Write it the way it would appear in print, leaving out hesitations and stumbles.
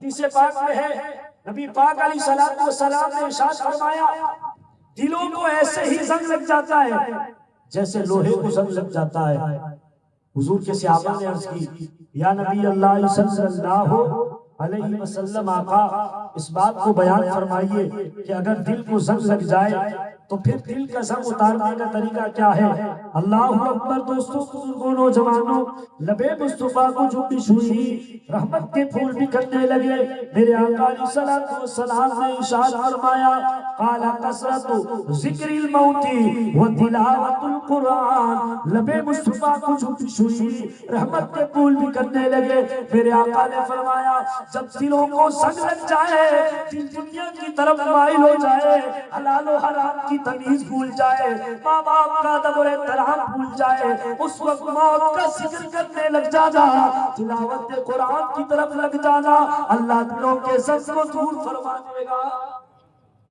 حدیث پاک میں ہے نبی پاک علیہ الصلوۃ والسلام نے ارشاد فرمایا دلوں کو ایسے ہی زنگ لگ جاتا ہے جیسے لوہے کو زنگ لگ جاتا ہے۔ حضور کے صحابہ نے عرض کی یا نبی اللہ صلی اللہ علیہ وسلم آقا اس بات کو بیان فرمائیے کہ اگر دل کو زنگ لگ جائے تو پھر دل کا زنگ اتارنے کا طریقہ کیا ہے؟ اللہ اکبر۔ دوستوں، بزرگوں، نوجوانوں، لبے مصطفیٰ کو جنبش ہوئی، رحمت کے پھول بکھرنے لگے۔ میرے آقا علیہ الصلوۃ والسلام نے ارشاد فرمایا قال کثرت ذکر الموت وتلاوت القرآن۔ لبے مصطفیٰ کو جنبش ہوئی، رحمت کے پھول بکھرنے لگے۔ میرے آقا نے فرمایا جب دلوں کو زنگ لگ جائے، دل دنیا کی طرف مائل ہو جائے، حلال و حرام کی تمیز بھول جائے، ماں باپ کا ادب و احترام بھول جائے، اس وقت موت کا ذکر کرنے لگ جانا، تلاوت قرآن کی طرف لگ جانا، اللہ دلوں کے زنگ کو دور فرما دے گا۔